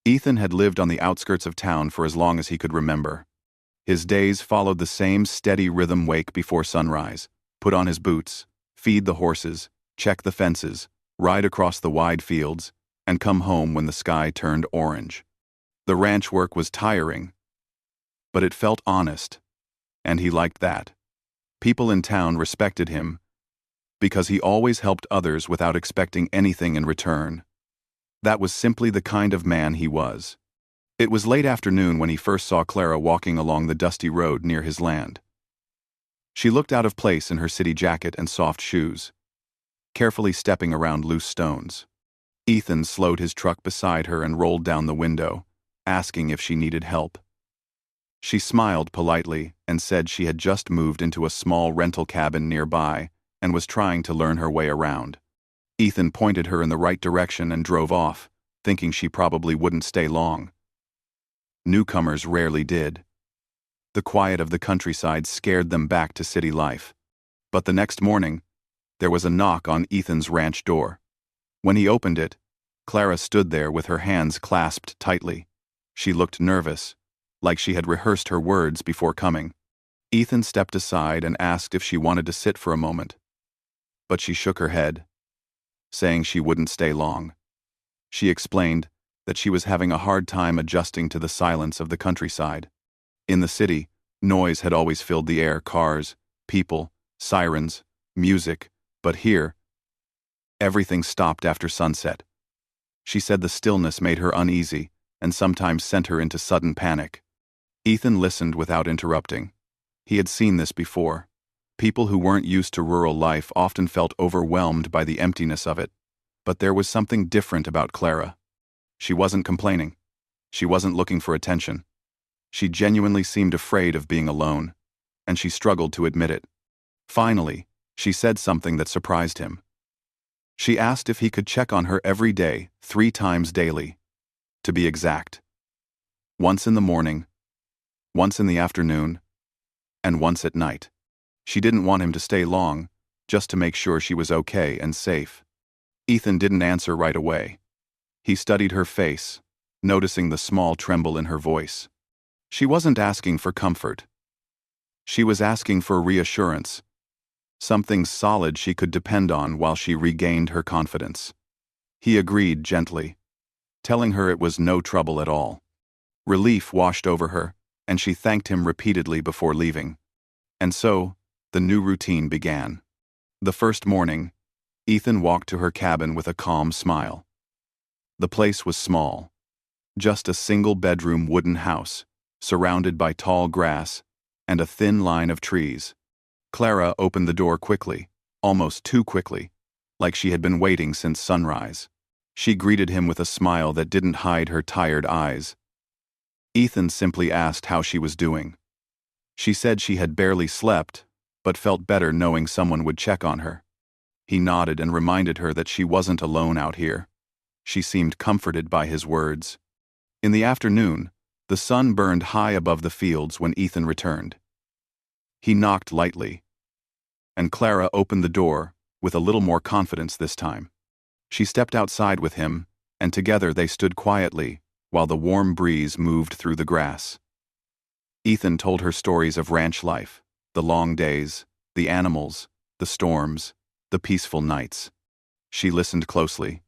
Ethan had lived on the outskirts of town for as long as he could remember. His days followed the same steady rhythm: wake before sunrise, put on his boots, feed the horses, check the fences, ride across the wide fields, and come home when the sky turned orange. The ranch work was tiring, but it felt honest, and he liked that. People in town respected him because he always helped others without expecting anything in return. That was simply the kind of man he was. It was late afternoon when he first saw Clara walking along the dusty road near his land. She looked out of place in her city jacket and soft shoes, carefully stepping around loose stones. Ethan slowed his truck beside her and rolled down the window, asking if she needed help. She smiled politely and said she had just moved into a small rental cabin nearby and was trying to learn her way around. Ethan pointed her in the right direction and drove off, thinking she probably wouldn't stay long. Newcomers rarely did. The quiet of the countryside scared them back to city life. But the next morning, there was a knock on Ethan's ranch door. When he opened it, Clara stood there with her hands clasped tightly. She looked nervous, like she had rehearsed her words before coming. Ethan stepped aside and asked if she wanted to sit for a moment. But she shook her head, saying she wouldn't stay long. She explained that she was having a hard time adjusting to the silence of the countryside. In the city, noise had always filled the air: cars, people, sirens, music, but here, everything stopped after sunset. She said the stillness made her uneasy and sometimes sent her into sudden panic. Ethan listened without interrupting. He had seen this before. People who weren't used to rural life often felt overwhelmed by the emptiness of it. But there was something different about Clara. She wasn't complaining. She wasn't looking for attention. She genuinely seemed afraid of being alone, and she struggled to admit it. Finally, she said something that surprised him. She asked if he could check on her every day, 3 times daily. To be exact. Once in the morning, once in the afternoon, and once at night. She didn't want him to stay long, just to make sure she was okay and safe. Ethan didn't answer right away. He studied her face, noticing the small tremble in her voice. She wasn't asking for comfort. She was asking for reassurance, something solid she could depend on while she regained her confidence. He agreed gently, telling her it was no trouble at all. Relief washed over her, and she thanked him repeatedly before leaving. And so, the new routine began. The first morning, Ethan walked to her cabin with a calm smile. The place was small, just a single-bedroom wooden house, surrounded by tall grass and a thin line of trees. Clara opened the door quickly, almost too quickly, like she had been waiting since sunrise. She greeted him with a smile that didn't hide her tired eyes. Ethan simply asked how she was doing. She said she had barely slept, but felt better knowing someone would check on her. He nodded and reminded her that she wasn't alone out here. She seemed comforted by his words. In the afternoon, the sun burned high above the fields when Ethan returned. He knocked lightly, and Clara opened the door with a little more confidence this time. She stepped outside with him, and together they stood quietly while the warm breeze moved through the grass. Ethan told her stories of ranch life, the long days, the animals, the storms, the peaceful nights. She listened closely,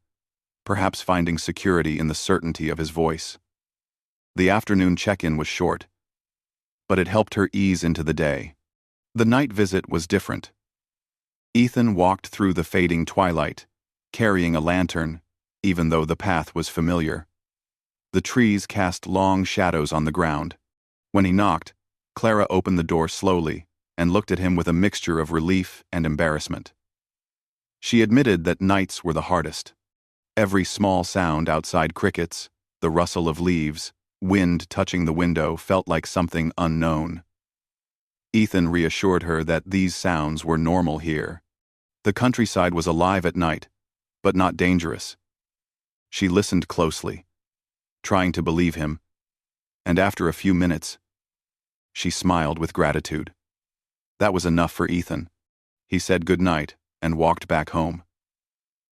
perhaps finding security in the certainty of his voice. The afternoon check-in was short, but it helped her ease into the day. The night visit was different. Ethan walked through the fading twilight, carrying a lantern, even though the path was familiar. The trees cast long shadows on the ground. When he knocked, Clara opened the door slowly and looked at him with a mixture of relief and embarrassment. She admitted that nights were the hardest. Every small sound outside: crickets, the rustle of leaves, wind touching the window, felt like something unknown. Ethan reassured her that these sounds were normal here. The countryside was alive at night, but not dangerous. She listened closely, trying to believe him, and after a few minutes, she smiled with gratitude. That was enough for Ethan. He said goodnight and walked back home,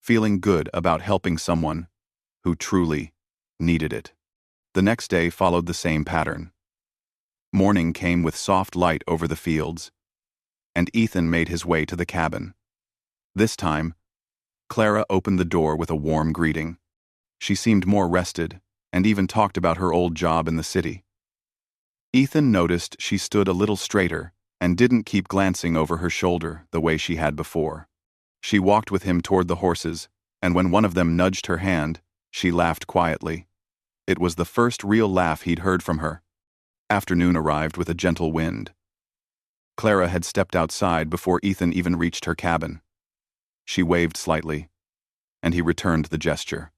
feeling good about helping someone who truly needed it. The next day followed the same pattern. Morning came with soft light over the fields, and Ethan made his way to the cabin. This time, Clara opened the door with a warm greeting. She seemed more rested, and even talked about her old job in the city. Ethan noticed she stood a little straighter and didn't keep glancing over her shoulder the way she had before. She walked with him toward the horses, and when one of them nudged her hand, she laughed quietly. It was the first real laugh he'd heard from her. Afternoon arrived with a gentle wind. Clara had stepped outside before Ethan even reached her cabin. She waved slightly, and he returned the gesture.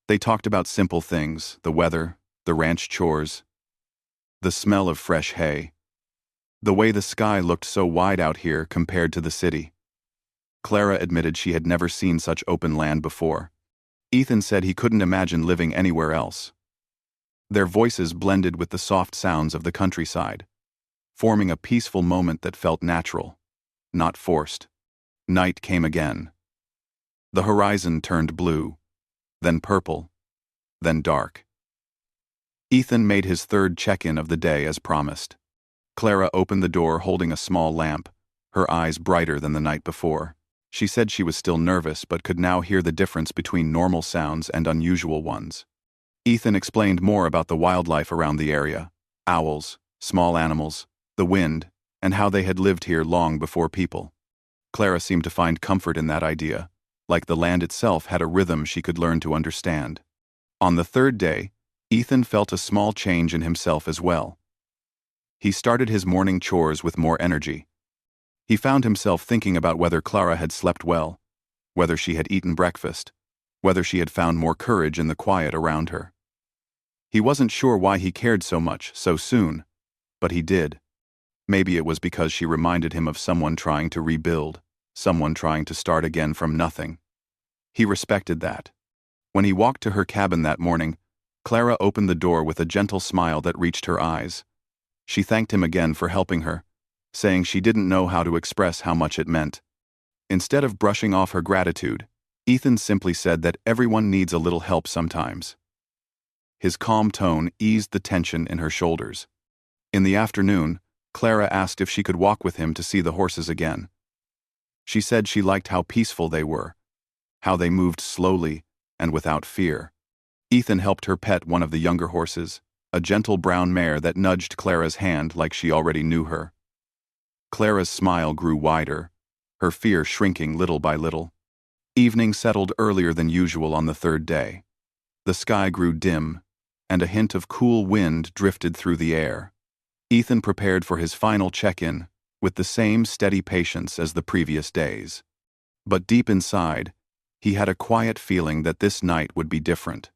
They talked about simple things, the weather, the ranch chores, the smell of fresh hay, the way the sky looked so wide out here compared to the city. Clara admitted she had never seen such open land before. Ethan said he couldn't imagine living anywhere else. Their voices blended with the soft sounds of the countryside, forming a peaceful moment that felt natural, not forced. Night came again. The horizon turned blue, then purple, then dark. Ethan made his third check-in of the day as promised. Clara opened the door holding a small lamp, her eyes brighter than the night before. She said she was still nervous but could now hear the difference between normal sounds and unusual ones. Ethan explained more about the wildlife around the area, owls, small animals, the wind, and how they had lived here long before people. Clara seemed to find comfort in that idea, like the land itself had a rhythm she could learn to understand. On the third day, Ethan felt a small change in himself as well. He started his morning chores with more energy. He found himself thinking about whether Clara had slept well, whether she had eaten breakfast, whether she had found more courage in the quiet around her. He wasn't sure why he cared so much so soon, but he did. Maybe it was because she reminded him of someone trying to rebuild, someone trying to start again from nothing. He respected that. When he walked to her cabin that morning, Clara opened the door with a gentle smile that reached her eyes. She thanked him again for helping her, saying she didn't know how to express how much it meant. Instead of brushing off her gratitude, Ethan simply said that everyone needs a little help sometimes. His calm tone eased the tension in her shoulders. In the afternoon, Clara asked if she could walk with him to see the horses again. She said she liked how peaceful they were, how they moved slowly and without fear. Ethan helped her pet one of the younger horses, a gentle brown mare that nudged Clara's hand like she already knew her. Clara's smile grew wider, her fear shrinking little by little. Evening settled earlier than usual on the third day. The sky grew dim, and a hint of cool wind drifted through the air. Ethan prepared for his final check-in with the same steady patience as the previous days. But deep inside, he had a quiet feeling that this night would be different.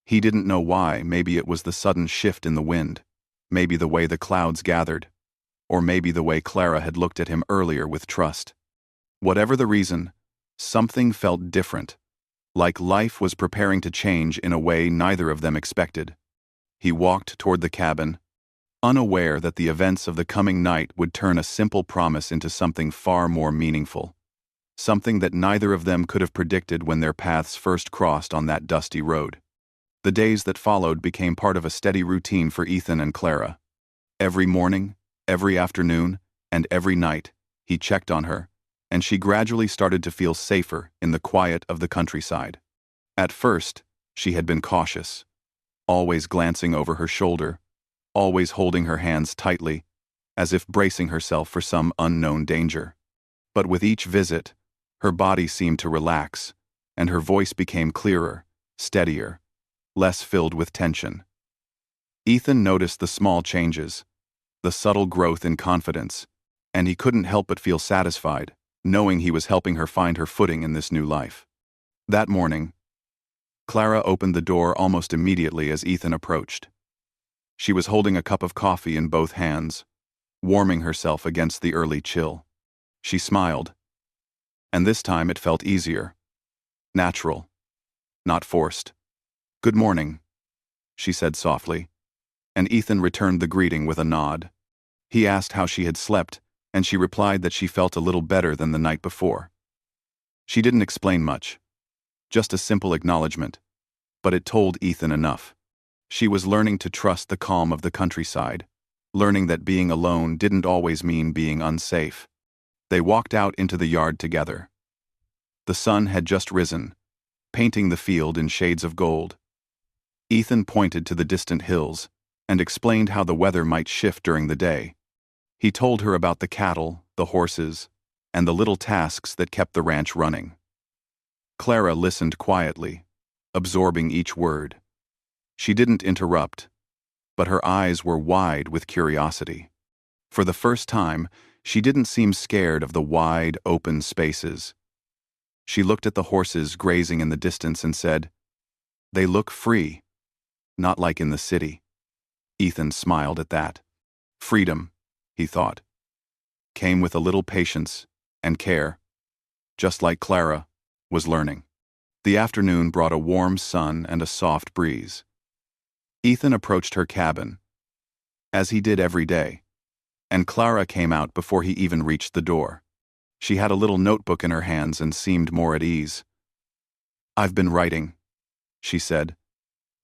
He didn't know why. Maybe it was the sudden shift in the wind, maybe the way the clouds gathered, or maybe the way Clara had looked at him earlier with trust. Whatever the reason, something felt different, like life was preparing to change in a way neither of them expected. He walked toward the cabin, unaware that the events of the coming night would turn a simple promise into something far more meaningful, something that neither of them could have predicted when their paths first crossed on that dusty road. The days that followed became part of a steady routine for Ethan and Clara. Every morning, every afternoon, and every night, he checked on her, and she gradually started to feel safer in the quiet of the countryside. At first, she had been cautious, always glancing over her shoulder, always holding her hands tightly, as if bracing herself for some unknown danger. But with each visit, her body seemed to relax, and her voice became clearer, steadier, less filled with tension. Ethan noticed the small changes, the subtle growth in confidence, and he couldn't help but feel satisfied, knowing he was helping her find her footing in this new life. That morning, Clara opened the door almost immediately as Ethan approached. She was holding a cup of coffee in both hands, warming herself against the early chill. She smiled, and this time it felt easier, natural, not forced. "Good morning," she said softly, and Ethan returned the greeting with a nod. He asked how she had slept, and she replied that she felt a little better than the night before. She didn't explain much, just a simple acknowledgement, but it told Ethan enough. She was learning to trust the calm of the countryside, learning that being alone didn't always mean being unsafe. They walked out into the yard together. The sun had just risen, painting the field in shades of gold. Ethan pointed to the distant hills and explained how the weather might shift during the day. He told her about the cattle, the horses, and the little tasks that kept the ranch running. Clara listened quietly, absorbing each word. She didn't interrupt, but her eyes were wide with curiosity. For the first time, she didn't seem scared of the wide, open spaces. She looked at the horses grazing in the distance and said, "They look free, not like in the city." Ethan smiled at that. Freedom, he thought, came with a little patience and care, just like Clara was learning. The afternoon brought a warm sun and a soft breeze. Ethan approached her cabin, as he did every day, and Clara came out before he even reached the door. She had a little notebook in her hands and seemed more at ease. "I've been writing," she said,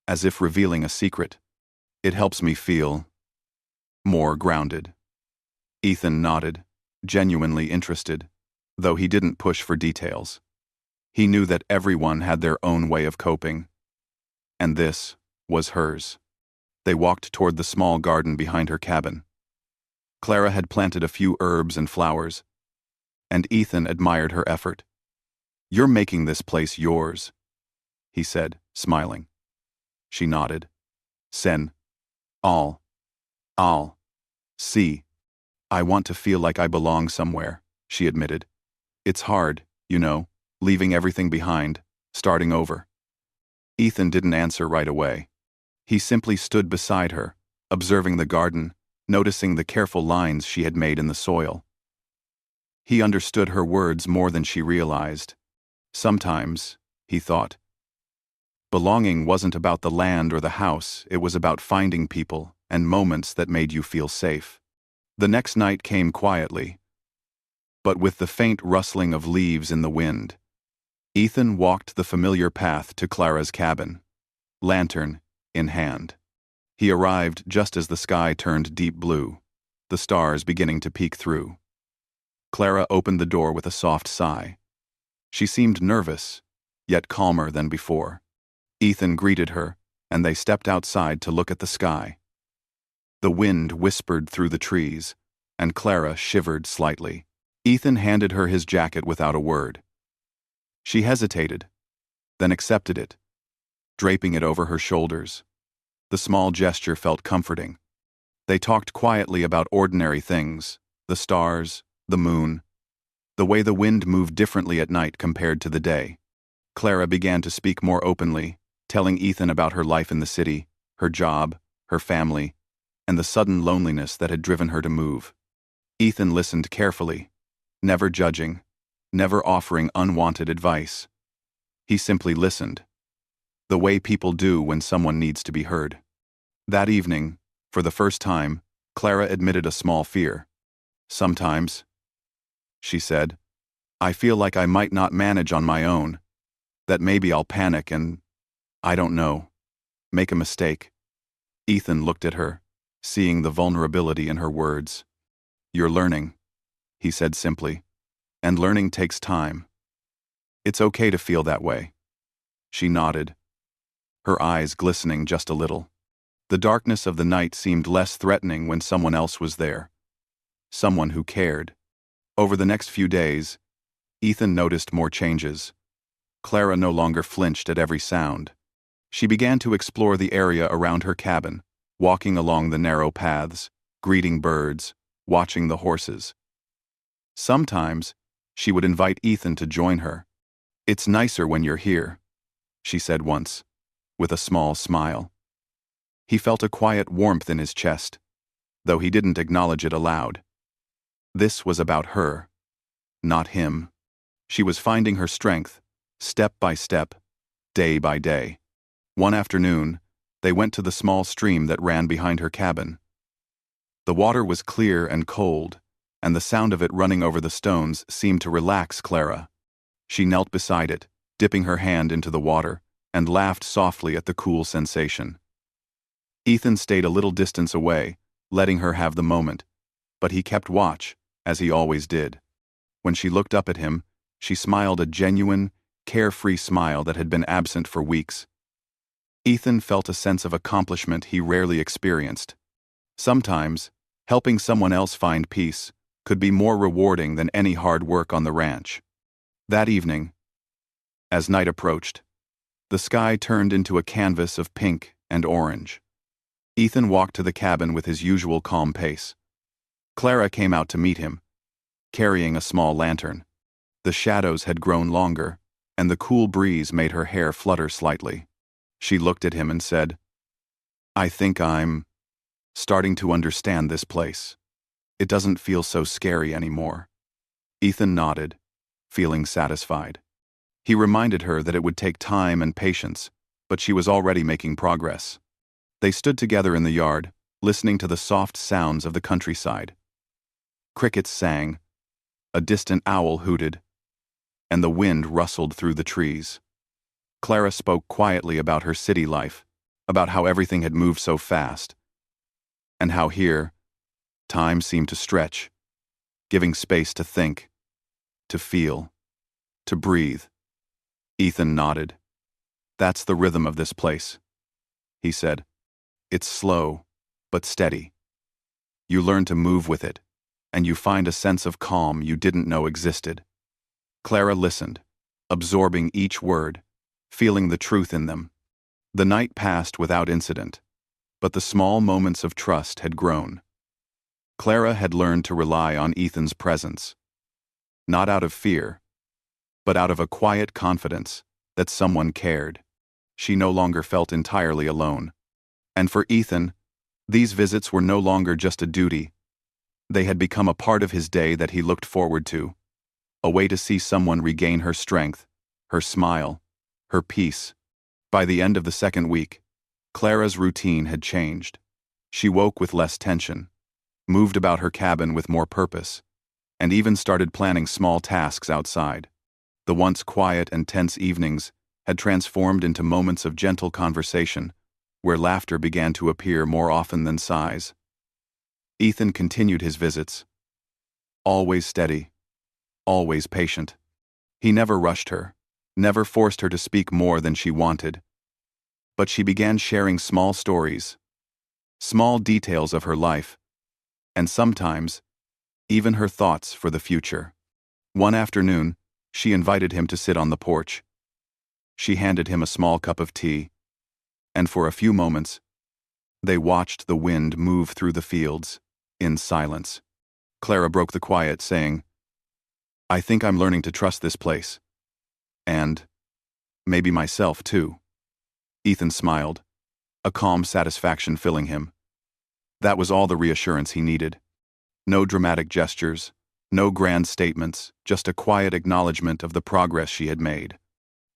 as if revealing a secret. "It helps me feel more grounded." Ethan nodded, genuinely interested, though he didn't push for details. He knew that everyone had their own way of coping, and this was hers. They walked toward the small garden behind her cabin. Clara had planted a few herbs and flowers, and Ethan admired her effort. "You're making this place yours," he said, smiling. She nodded. "Sen. I'll see. I want to feel like I belong somewhere," she admitted. "It's hard, you know, leaving everything behind, starting over." Ethan didn't answer right away. He simply stood beside her, observing the garden, noticing the careful lines she had made in the soil. He understood her words more than she realized. Sometimes, he thought, belonging wasn't about the land or the house, it was about finding people and moments that made you feel safe. The next night came quietly, but with the faint rustling of leaves in the wind. Ethan walked the familiar path to Clara's cabin, lantern in hand. He arrived just as the sky turned deep blue, the stars beginning to peek through. Clara opened the door with a soft sigh. She seemed nervous, yet calmer than before. Ethan greeted her, and they stepped outside to look at the sky. The wind whispered through the trees, and Clara shivered slightly. Ethan handed her his jacket without a word. She hesitated, then accepted it, draping it over her shoulders. The small gesture felt comforting. They talked quietly about ordinary things, the stars, the moon, the way the wind moved differently at night compared to the day. Clara began to speak more openly, telling Ethan about her life in the city, her job, her family, and the sudden loneliness that had driven her to move. Ethan listened carefully, never judging, never offering unwanted advice. He simply listened, the way people do when someone needs to be heard. That evening, for the first time, Clara admitted a small fear. "Sometimes," she said, "I feel like I might not manage on my own, that maybe I'll panic and, I don't know, make a mistake." Ethan looked at her, seeing the vulnerability in her words. "You're learning," he said simply, "and learning takes time. It's okay to feel that way." She nodded, her eyes glistening just a little. The darkness of the night seemed less threatening when someone else was there. Someone who cared. Over the next few days, Ethan noticed more changes. Clara no longer flinched at every sound. She began to explore the area around her cabin, walking along the narrow paths, greeting birds, watching the horses. Sometimes, she would invite Ethan to join her. "It's nicer when you're here," she said once, with a small smile. He felt a quiet warmth in his chest, though he didn't acknowledge it aloud. This was about her, not him. She was finding her strength, step by step, day by day. One afternoon, they went to the small stream that ran behind her cabin. The water was clear and cold, and the sound of it running over the stones seemed to relax Clara. She knelt beside it, dipping her hand into the water, and laughed softly at the cool sensation. Ethan stayed a little distance away, letting her have the moment, but he kept watch, as he always did. When she looked up at him, she smiled a genuine, carefree smile that had been absent for weeks. Ethan felt a sense of accomplishment he rarely experienced. Sometimes, helping someone else find peace could be more rewarding than any hard work on the ranch. That evening, as night approached, the sky turned into a canvas of pink and orange. Ethan walked to the cabin with his usual calm pace. Clara came out to meet him, carrying a small lantern. The shadows had grown longer, and the cool breeze made her hair flutter slightly. She looked at him and said, "I think I'm starting to understand this place. It doesn't feel so scary anymore." Ethan nodded, feeling satisfied. He reminded her that it would take time and patience, but she was already making progress. They stood together in the yard, listening to the soft sounds of the countryside. Crickets sang, a distant owl hooted, and the wind rustled through the trees. Clara spoke quietly about her city life, about how everything had moved so fast, and how here, time seemed to stretch, giving space to think, to feel, to breathe. Ethan nodded. "That's the rhythm of this place," he said. "It's slow, but steady. You learn to move with it, and you find a sense of calm you didn't know existed." Clara listened, absorbing each word, feeling the truth in them. The night passed without incident, but the small moments of trust had grown. Clara had learned to rely on Ethan's presence, not out of fear, but out of a quiet confidence that someone cared. She no longer felt entirely alone. And for Ethan, these visits were no longer just a duty. They had become a part of his day that he looked forward to, a way to see someone regain her strength, her smile, her peace. By the end of the second week, Clara's routine had changed. She woke with less tension, moved about her cabin with more purpose, and even started planning small tasks outside. The once quiet and tense evenings had transformed into moments of gentle conversation, where laughter began to appear more often than sighs. Ethan continued his visits, always steady, always patient. He never rushed her, never forced her to speak more than she wanted. But she began sharing small stories, small details of her life, and sometimes, even her thoughts for the future. One afternoon, she invited him to sit on the porch. She handed him a small cup of tea, and for a few moments, they watched the wind move through the fields, in silence. Clara broke the quiet, saying, "I think I'm learning to trust this place. And maybe myself, too." Ethan smiled, a calm satisfaction filling him. That was all the reassurance he needed. No dramatic gestures, no grand statements, just a quiet acknowledgement of the progress she had made.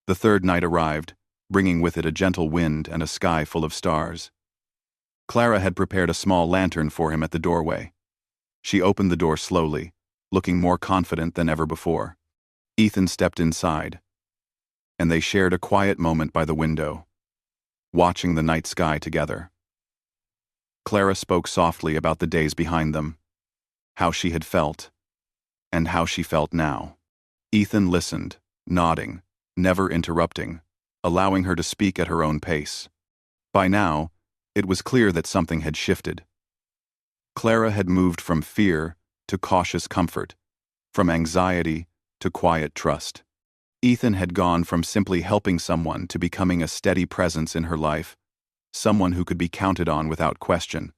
The third night arrived, bringing with it a gentle wind and a sky full of stars. Clara had prepared a small lantern for him at the doorway. She opened the door slowly, looking more confident than ever before. Ethan stepped inside, and they shared a quiet moment by the window, watching the night sky together. Clara spoke softly about the days behind them, how she had felt, and how she felt now. Ethan listened, nodding, never interrupting, allowing her to speak at her own pace. By now, it was clear that something had shifted. Clara had moved from fear to cautious comfort, from anxiety to quiet trust. Ethan had gone from simply helping someone to becoming a steady presence in her life, someone who could be counted on without question.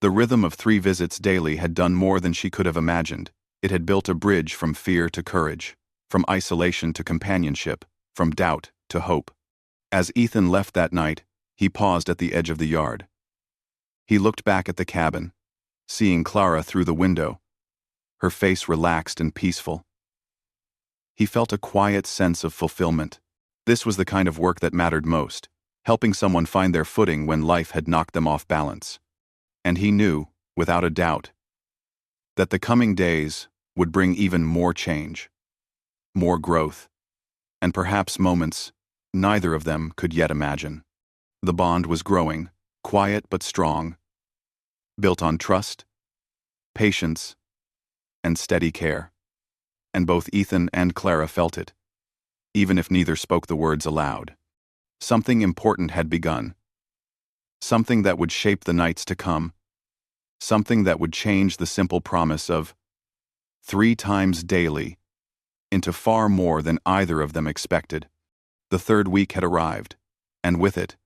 The rhythm of 3 visits daily had done more than she could have imagined. It had built a bridge from fear to courage, from isolation to companionship, from doubt to hope. As Ethan left that night, he paused at the edge of the yard. He looked back at the cabin, seeing Clara through the window, her face relaxed and peaceful. He felt a quiet sense of fulfillment. This was the kind of work that mattered most, helping someone find their footing when life had knocked them off balance. And he knew, without a doubt, that the coming days would bring even more change, more growth, and perhaps moments neither of them could yet imagine. The bond was growing, quiet but strong, built on trust, patience, and steady care. And both Ethan and Clara felt it, even if neither spoke the words aloud. Something important had begun. Something that would shape the nights to come. Something that would change the simple promise of 3 times daily into far more than either of them expected. The 3rd week had arrived, and with it,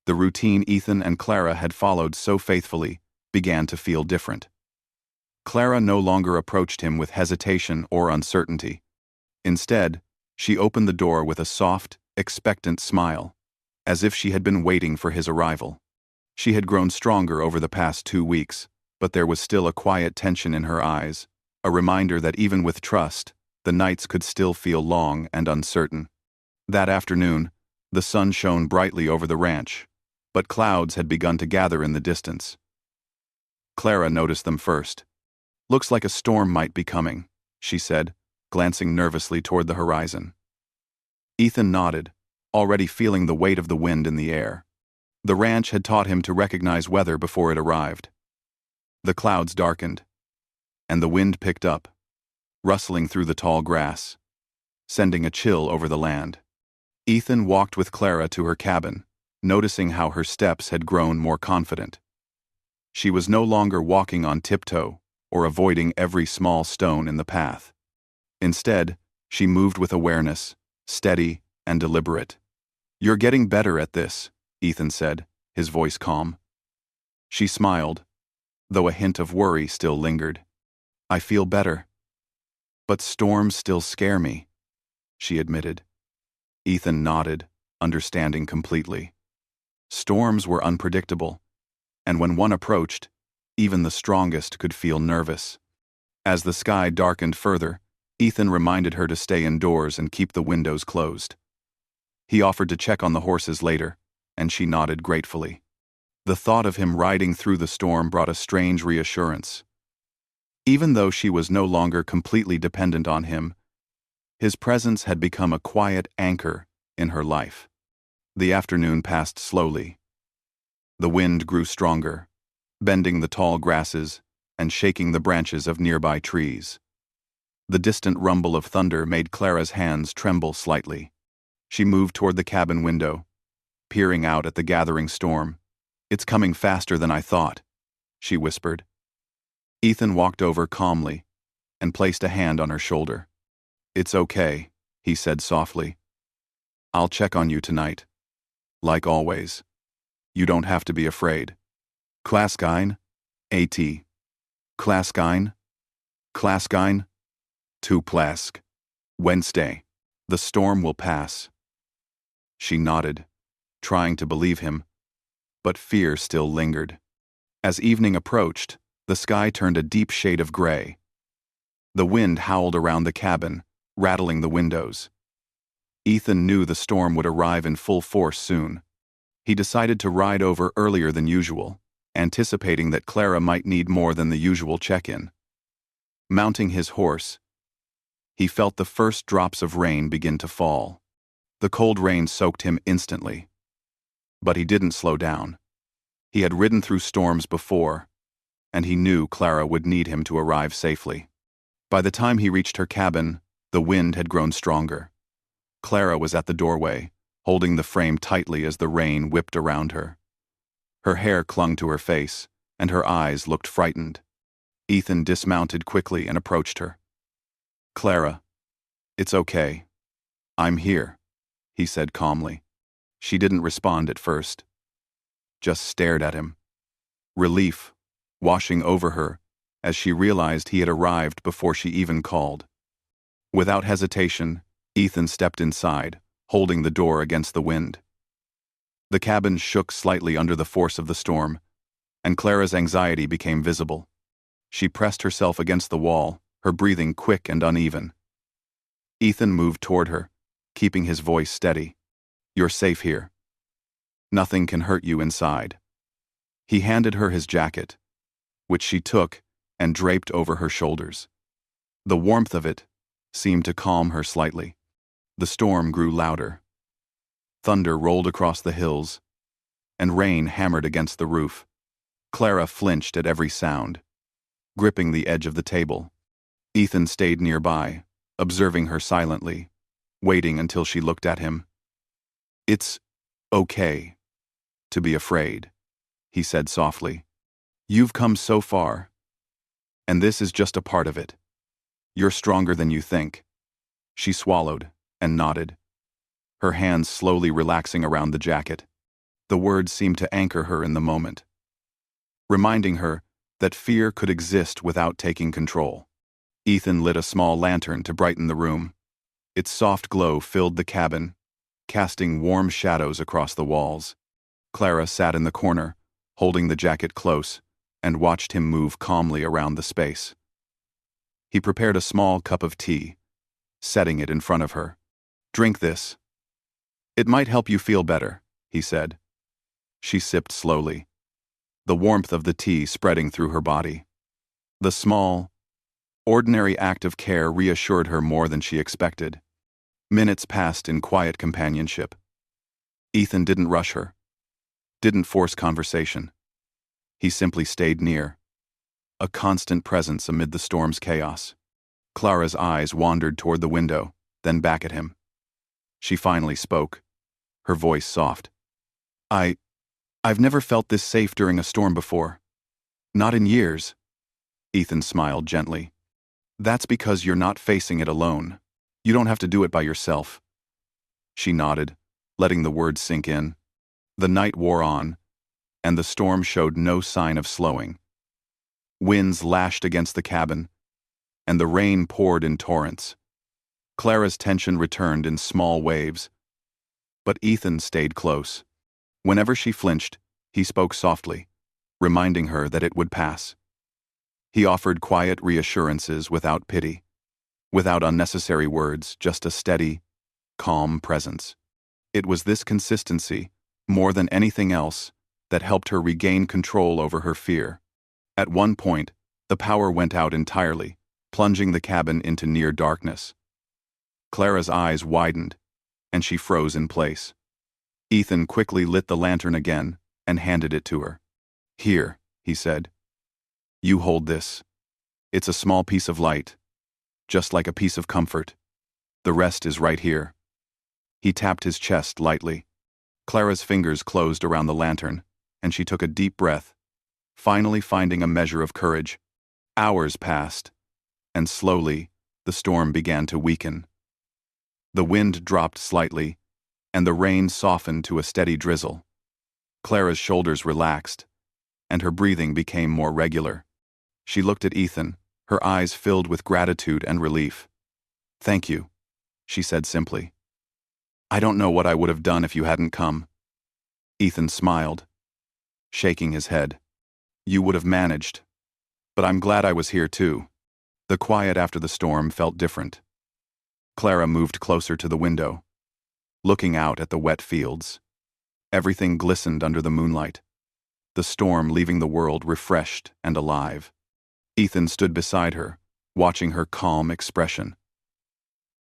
the routine Ethan and Clara had followed so faithfully began to feel different. Clara no longer approached him with hesitation or uncertainty. Instead, she opened the door with a soft, expectant smile, as if she had been waiting for his arrival. She had grown stronger over the past 2 weeks, but there was still a quiet tension in her eyes, a reminder that even with trust, the nights could still feel long and uncertain. That afternoon, the sun shone brightly over the ranch, but clouds had begun to gather in the distance. Clara noticed them first. "Looks like a storm might be coming," she said, glancing nervously toward the horizon. Ethan nodded, already feeling the weight of the wind in the air. The ranch had taught him to recognize weather before it arrived. The clouds darkened, and the wind picked up, rustling through the tall grass, sending a chill over the land. Ethan walked with Clara to her cabin, noticing how her steps had grown more confident. She was no longer walking on tiptoe or avoiding every small stone in the path. Instead, she moved with awareness, steady and deliberate. "You're getting better at this," Ethan said, his voice calm. She smiled, though a hint of worry still lingered. "I feel better. But storms still scare me," she admitted. Ethan nodded, understanding completely. Storms were unpredictable, and when one approached, even the strongest could feel nervous. As the sky darkened further, Ethan reminded her to stay indoors and keep the windows closed. He offered to check on the horses later, and she nodded gratefully. The thought of him riding through the storm brought a strange reassurance. Even though she was no longer completely dependent on him, his presence had become a quiet anchor in her life. The afternoon passed slowly. The wind grew stronger, bending the tall grasses and shaking the branches of nearby trees. The distant rumble of thunder made Clara's hands tremble slightly. She moved toward the cabin window, peering out at the gathering storm. "It's coming faster than I thought," she whispered. Ethan walked over calmly and placed a hand on her shoulder. "It's okay," he said softly. "I'll check on you tonight. Like always. You don't have to be afraid. Klaskine? A.T. Klaskine? Klaskine? Tu Plask. Wednesday. The storm will pass." She nodded, trying to believe him, but fear still lingered. As evening approached, the sky turned a deep shade of gray. The wind howled around the cabin, rattling the windows. Ethan knew the storm would arrive in full force soon. He decided to ride over earlier than usual, anticipating that Clara might need more than the usual check-in. Mounting his horse, he felt the first drops of rain begin to fall. The cold rain soaked him instantly. But he didn't slow down. He had ridden through storms before, and he knew Clara would need him to arrive safely. By the time he reached her cabin, the wind had grown stronger. Clara was at the doorway, holding the frame tightly as the rain whipped around her. Her hair clung to her face, and her eyes looked frightened. Ethan dismounted quickly and approached her. "Clara, it's okay. I'm here," he said calmly. She didn't respond at first, just stared at him. Relief washing over her as she realized he had arrived before she even called. Without hesitation, Ethan stepped inside, holding the door against the wind. The cabin shook slightly under the force of the storm, and Clara's anxiety became visible. She pressed herself against the wall, her breathing quick and uneven. Ethan moved toward her, keeping his voice steady. "You're safe here. Nothing can hurt you inside." He handed her his jacket, which she took and draped over her shoulders. The warmth of it seemed to calm her slightly. The storm grew louder. Thunder rolled across the hills, and rain hammered against the roof. Clara flinched at every sound, gripping the edge of the table. Ethan stayed nearby, observing her silently, waiting until she looked at him. "It's okay to be afraid," he said softly. "You've come so far, and this is just a part of it. You're stronger than you think." She swallowed and nodded, her hands slowly relaxing around the jacket. The words seemed to anchor her in the moment, reminding her that fear could exist without taking control. Ethan lit a small lantern to brighten the room. Its soft glow filled the cabin, casting warm shadows across the walls. Clara sat in the corner, holding the jacket close, and watched him move calmly around the space. He prepared a small cup of tea, setting it in front of her. "Drink this. It might help you feel better," he said. She sipped slowly, the warmth of the tea spreading through her body. The small, ordinary act of care reassured her more than she expected. Minutes passed in quiet companionship. Ethan didn't rush her, didn't force conversation. He simply stayed near, a constant presence amid the storm's chaos. Clara's eyes wandered toward the window, then back at him. She finally spoke, her voice soft. I've never felt this safe during a storm before. Not in years." Ethan smiled gently. "That's because you're not facing it alone. You don't have to do it by yourself." She nodded, letting the words sink in. The night wore on, and the storm showed no sign of slowing. Winds lashed against the cabin, and the rain poured in torrents. Clara's tension returned in small waves, but Ethan stayed close. Whenever she flinched, he spoke softly, reminding her that it would pass. He offered quiet reassurances without pity, without unnecessary words, just a steady, calm presence. It was this consistency, more than anything else, that helped her regain control over her fear. At one point, the power went out entirely, plunging the cabin into near darkness. Clara's eyes widened, and she froze in place. Ethan quickly lit the lantern again and handed it to her. "Here," he said. "You hold this. It's a small piece of light, just like a piece of comfort. The rest is right here." He tapped his chest lightly. Clara's fingers closed around the lantern, and she took a deep breath, finally finding a measure of courage. Hours passed, and slowly, the storm began to weaken. The wind dropped slightly, and the rain softened to a steady drizzle. Clara's shoulders relaxed, and her breathing became more regular. She looked at Ethan, her eyes filled with gratitude and relief. "Thank you," she said simply. "I don't know what I would have done if you hadn't come." Ethan smiled, shaking his head. "You would have managed, but I'm glad I was here too." The quiet after the storm felt different. Clara moved closer to the window, looking out at the wet fields. Everything glistened under the moonlight, the storm leaving the world refreshed and alive. Ethan stood beside her, watching her calm expression.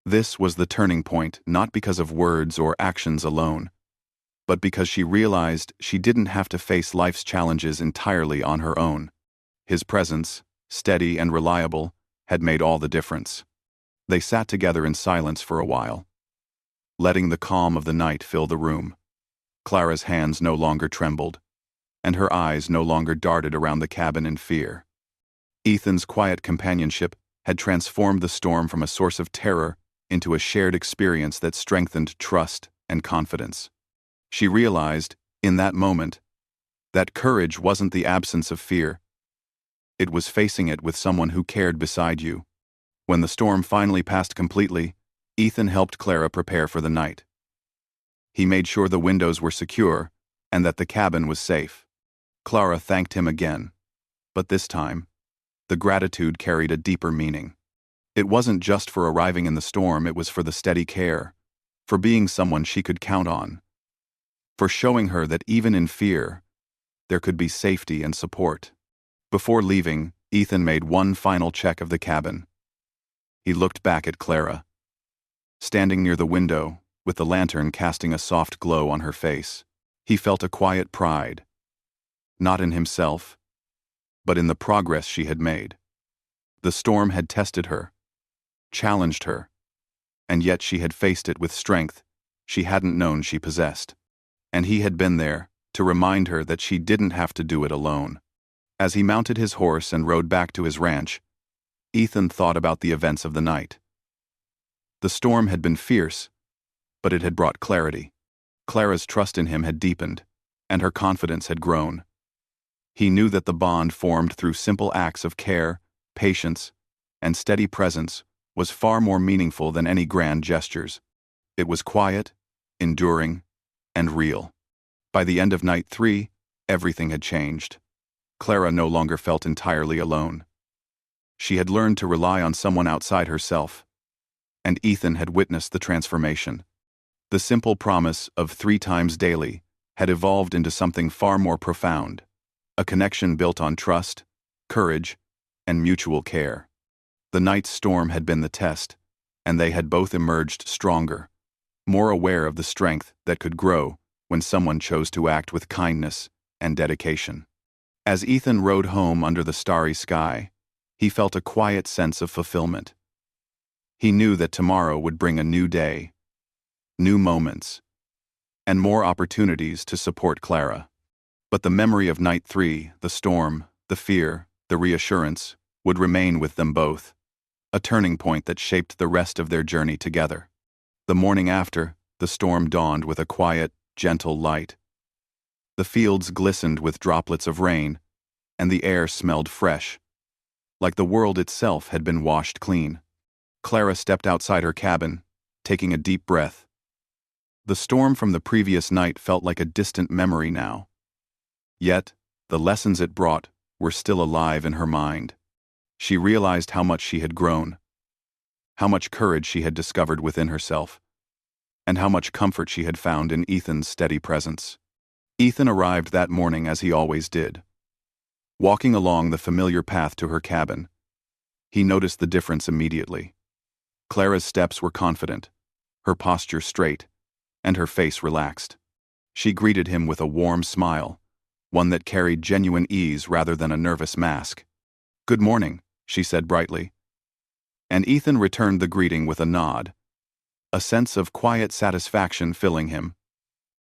This was the turning point, not because of words or actions alone, but because she realized she didn't have to face life's challenges entirely on her own. His presence, steady and reliable, had made all the difference. They sat together in silence for a while, letting the calm of the night fill the room. Clara's hands no longer trembled, and her eyes no longer darted around the cabin in fear. Ethan's quiet companionship had transformed the storm from a source of terror into a shared experience that strengthened trust and confidence. She realized, in that moment, that courage wasn't the absence of fear. It was facing it with someone who cared beside you. When the storm finally passed completely, Ethan helped Clara prepare for the night. He made sure the windows were secure and that the cabin was safe. Clara thanked him again, but this time, the gratitude carried a deeper meaning. It wasn't just for arriving in the storm, it was for the steady care, for being someone she could count on, for showing her that even in fear, there could be safety and support. Before leaving, Ethan made one final check of the cabin. He looked back at Clara, standing near the window, with the lantern casting a soft glow on her face. He felt a quiet pride, not in himself, but in the progress she had made. The storm had tested her, challenged her, and yet she had faced it with strength she hadn't known she possessed. And he had been there to remind her that she didn't have to do it alone. As he mounted his horse and rode back to his ranch, Ethan thought about the events of the night. The storm had been fierce, but it had brought clarity. Clara's trust in him had deepened, and her confidence had grown. He knew that the bond formed through simple acts of care, patience, and steady presence was far more meaningful than any grand gestures. It was quiet, enduring, and real. By the end of night 3, everything had changed. Clara no longer felt entirely alone. She had learned to rely on someone outside herself, and Ethan had witnessed the transformation. The simple promise of 3 times daily had evolved into something far more profound, a connection built on trust, courage, and mutual care. The night's storm had been the test, and they had both emerged stronger, more aware of the strength that could grow when someone chose to act with kindness and dedication. As Ethan rode home under the starry sky, he felt a quiet sense of fulfillment. He knew that tomorrow would bring a new day, new moments, and more opportunities to support Clara. But the memory of night 3, the storm, the fear, the reassurance, would remain with them both, a turning point that shaped the rest of their journey together. The morning after, the storm dawned with a quiet, gentle light. The fields glistened with droplets of rain, and the air smelled fresh, like the world itself had been washed clean. Clara stepped outside her cabin, taking a deep breath. The storm from the previous night felt like a distant memory now. Yet, the lessons it brought were still alive in her mind. She realized how much she had grown, how much courage she had discovered within herself, and how much comfort she had found in Ethan's steady presence. Ethan arrived that morning as he always did. Walking along the familiar path to her cabin, he noticed the difference immediately. Clara's steps were confident, her posture straight, and her face relaxed. She greeted him with a warm smile, one that carried genuine ease rather than a nervous mask. "Good morning," she said brightly. And Ethan returned the greeting with a nod, a sense of quiet satisfaction filling him.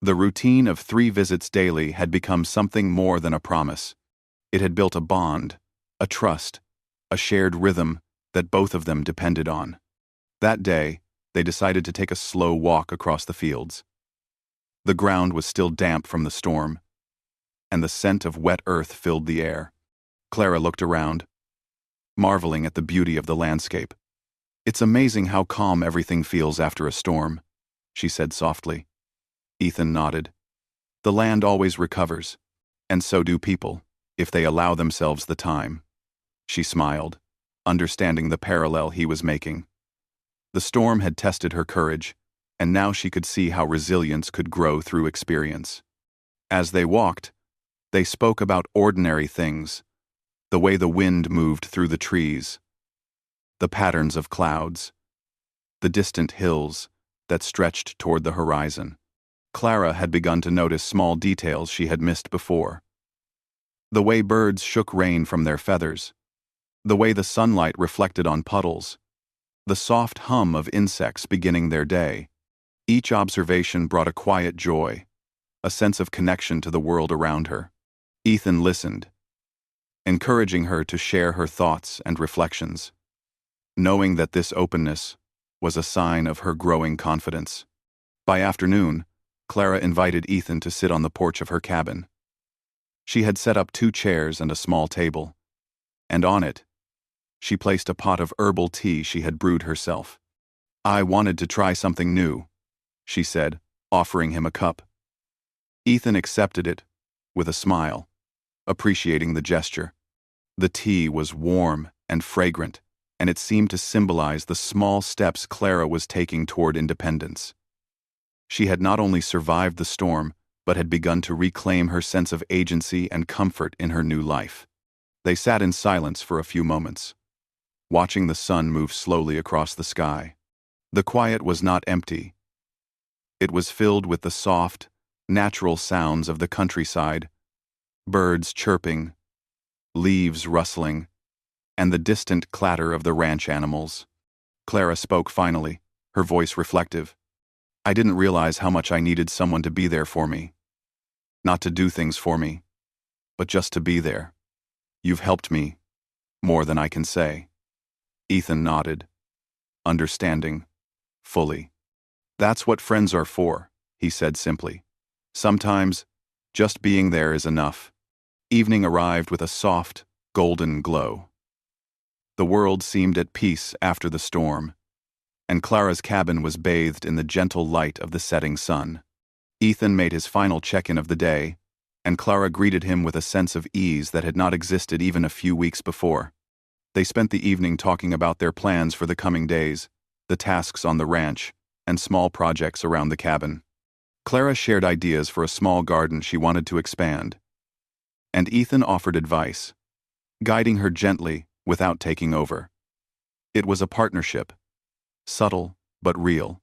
The routine of 3 visits daily had become something more than a promise. It had built a bond, a trust, a shared rhythm that both of them depended on. That day, they decided to take a slow walk across the fields. The ground was still damp from the storm, and the scent of wet earth filled the air. Clara looked around, marveling at the beauty of the landscape. "It's amazing how calm everything feels after a storm," she said softly. Ethan nodded. "The land always recovers, and so do people, if they allow themselves the time." She smiled, understanding the parallel he was making. The storm had tested her courage, and now she could see how resilience could grow through experience. As they walked, they spoke about ordinary things, the way the wind moved through the trees, the patterns of clouds, the distant hills that stretched toward the horizon. Clara had begun to notice small details she had missed before. The way birds shook rain from their feathers, the way the sunlight reflected on puddles, the soft hum of insects beginning their day. Each observation brought a quiet joy, a sense of connection to the world around her. Ethan listened, encouraging her to share her thoughts and reflections, knowing that this openness was a sign of her growing confidence. By afternoon, Clara invited Ethan to sit on the porch of her cabin. She had set up 2 chairs and a small table, and on it, she placed a pot of herbal tea she had brewed herself. "I wanted to try something new," she said, offering him a cup. Ethan accepted it with a smile, appreciating the gesture. The tea was warm and fragrant, and it seemed to symbolize the small steps Clara was taking toward independence. She had not only survived the storm, but had begun to reclaim her sense of agency and comfort in her new life. They sat in silence for a few moments, watching the sun move slowly across the sky. The quiet was not empty. It was filled with the soft, natural sounds of the countryside, birds chirping, leaves rustling, and the distant clatter of the ranch animals. Clara spoke finally, her voice reflective. I didn't realize how much I needed someone to be there for me. Not to do things for me, but just to be there. You've helped me, more than I can say. Ethan nodded, understanding, fully. That's what friends are for, he said simply. Sometimes, just being there is enough. Evening arrived with a soft, golden glow. The world seemed at peace after the storm, and Clara's cabin was bathed in the gentle light of the setting sun. Ethan made his final check-in of the day, and Clara greeted him with a sense of ease that had not existed even a few weeks before. They spent the evening talking about their plans for the coming days, the tasks on the ranch, and small projects around the cabin. Clara shared ideas for a small garden she wanted to expand, and Ethan offered advice, guiding her gently without taking over. It was a partnership, subtle but real,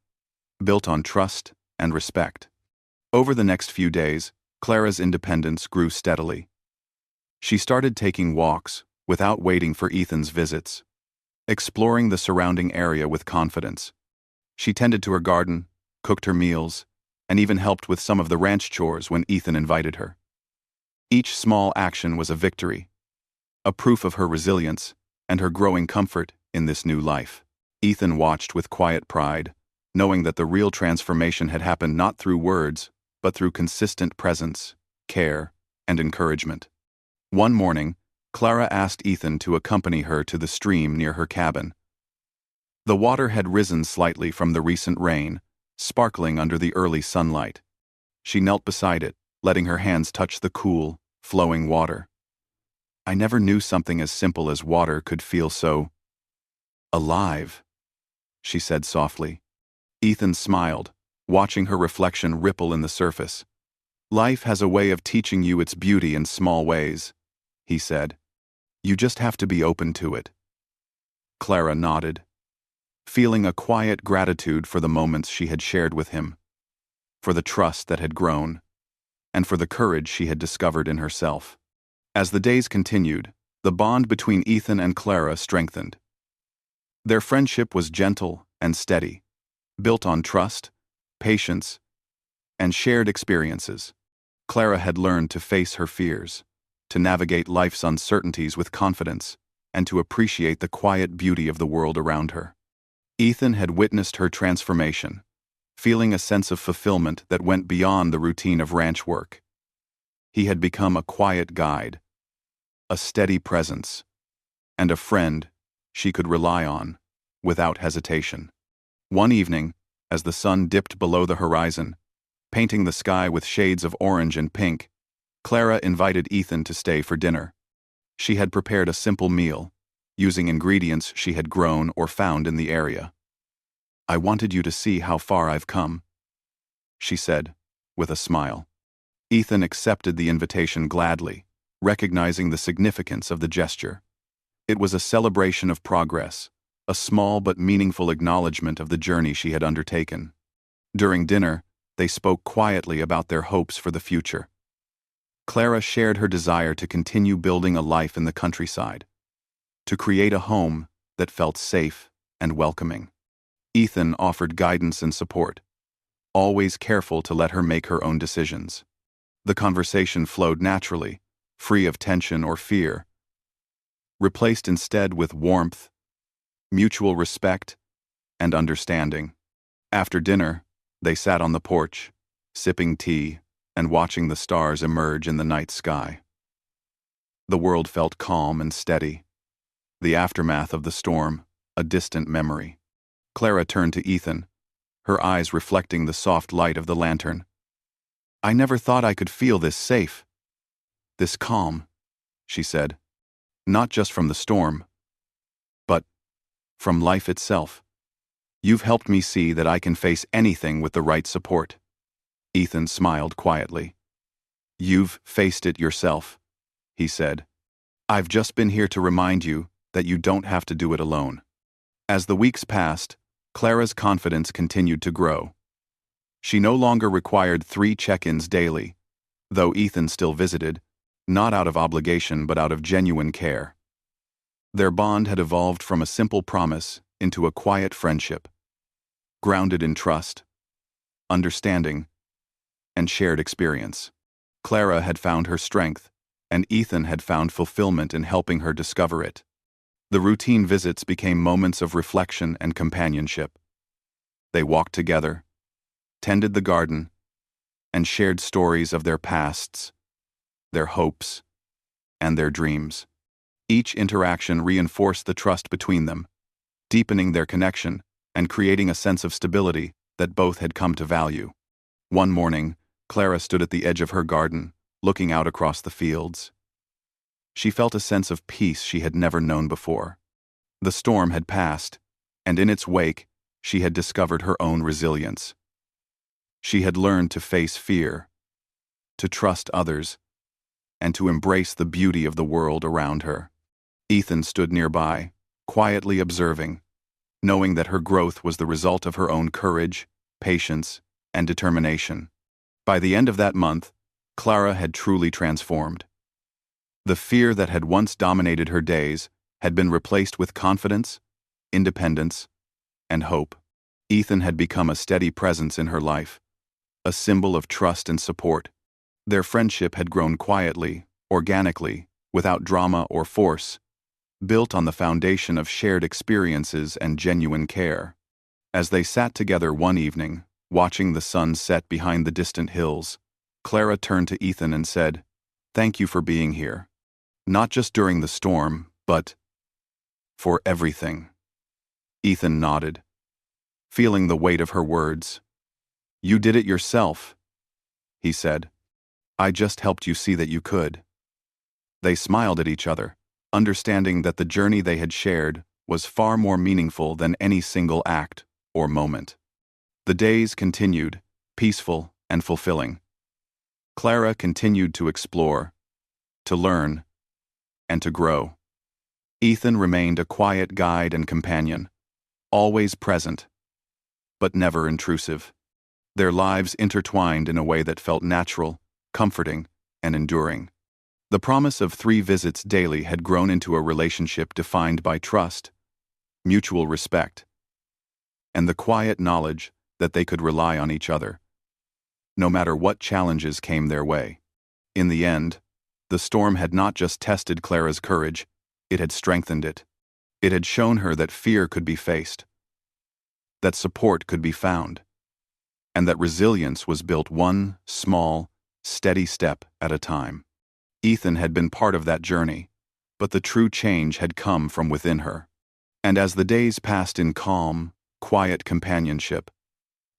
built on trust and respect. Over the next few days, Clara's independence grew steadily. She started taking walks without waiting for Ethan's visits, exploring the surrounding area with confidence. She tended to her garden, cooked her meals, and even helped with some of the ranch chores when Ethan invited her. Each small action was a victory, a proof of her resilience and her growing comfort in this new life. Ethan watched with quiet pride, knowing that the real transformation had happened not through words, but through consistent presence, care, and encouragement. One morning, Clara asked Ethan to accompany her to the stream near her cabin. The water had risen slightly from the recent rain, sparkling under the early sunlight. She knelt beside it, letting her hands touch the cool, flowing water. I never knew something as simple as water could feel so alive, she said softly. Ethan smiled, watching her reflection ripple in the surface. Life has a way of teaching you its beauty in small ways, he said. You just have to be open to it. Clara nodded, feeling a quiet gratitude for the moments she had shared with him, for the trust that had grown, and for the courage she had discovered in herself. As the days continued, the bond between Ethan and Clara strengthened. Their friendship was gentle and steady, built on trust, patience, and shared experiences. Clara had learned to face her fears, to navigate life's uncertainties with confidence, and to appreciate the quiet beauty of the world around her. Ethan had witnessed her transformation, feeling a sense of fulfillment that went beyond the routine of ranch work. He had become a quiet guide, a steady presence, and a friend she could rely on without hesitation. One evening, as the sun dipped below the horizon, painting the sky with shades of orange and pink, Clara invited Ethan to stay for dinner. She had prepared a simple meal, using ingredients she had grown or found in the area. I wanted you to see how far I've come, she said, with a smile. Ethan accepted the invitation gladly, recognizing the significance of the gesture. It was a celebration of progress, a small but meaningful acknowledgement of the journey she had undertaken. During dinner, they spoke quietly about their hopes for the future. Clara shared her desire to continue building a life in the countryside, to create a home that felt safe and welcoming. Ethan offered guidance and support, always careful to let her make her own decisions. The conversation flowed naturally, free of tension or fear, replaced instead with warmth, mutual respect, and understanding. After dinner, they sat on the porch, sipping tea and watching the stars emerge in the night sky. The world felt calm and steady, the aftermath of the storm a distant memory. Clara turned to Ethan, her eyes reflecting the soft light of the lantern. I never thought I could feel this safe, this calm, she said, not just from the storm, but from life itself. You've helped me see that I can face anything with the right support. Ethan smiled quietly. You've faced it yourself, he said. I've just been here to remind you that you don't have to do it alone. As the weeks passed, Clara's confidence continued to grow. She no longer required 3 check-ins daily, though Ethan still visited, not out of obligation but out of genuine care. Their bond had evolved from a simple promise into a quiet friendship, grounded in trust, understanding, and shared experience. Clara had found her strength, and Ethan had found fulfillment in helping her discover it. The routine visits became moments of reflection and companionship. They walked together, tended the garden, and shared stories of their pasts, their hopes, and their dreams. Each interaction reinforced the trust between them, deepening their connection and creating a sense of stability that both had come to value. One morning, Clara stood at the edge of her garden, looking out across the fields. She felt a sense of peace she had never known before. The storm had passed, and in its wake, she had discovered her own resilience. She had learned to face fear, to trust others, and to embrace the beauty of the world around her. Ethan stood nearby, quietly observing, knowing that her growth was the result of her own courage, patience, and determination. By the end of that month, Clara had truly transformed. The fear that had once dominated her days had been replaced with confidence, independence, and hope. Ethan had become a steady presence in her life, a symbol of trust and support. Their friendship had grown quietly, organically, without drama or force, built on the foundation of shared experiences and genuine care. As they sat together one evening, watching the sun set behind the distant hills, Clara turned to Ethan and said, "Thank you for being here. Not just during the storm, but for everything." Ethan nodded, feeling the weight of her words. "You did it yourself," he said. "I just helped you see that you could." They smiled at each other, understanding that the journey they had shared was far more meaningful than any single act or moment. The days continued, peaceful and fulfilling. Clara continued to explore, to learn, and to grow. Ethan remained a quiet guide and companion, always present, but never intrusive. Their lives intertwined in a way that felt natural, comforting, and enduring. The promise of 3 visits daily had grown into a relationship defined by trust, mutual respect, and the quiet knowledge that they could rely on each other, no matter what challenges came their way. In the end, the storm had not just tested Clara's courage, it had strengthened it. It had shown her that fear could be faced, that support could be found, and that resilience was built one small, steady step at a time. Ethan had been part of that journey, but the true change had come from within her. And as the days passed in calm, quiet companionship,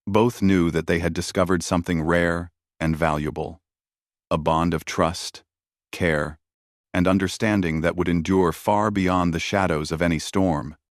both knew that they had discovered something rare and valuable, a bond of trust, care, and understanding that would endure far beyond the shadows of any storm.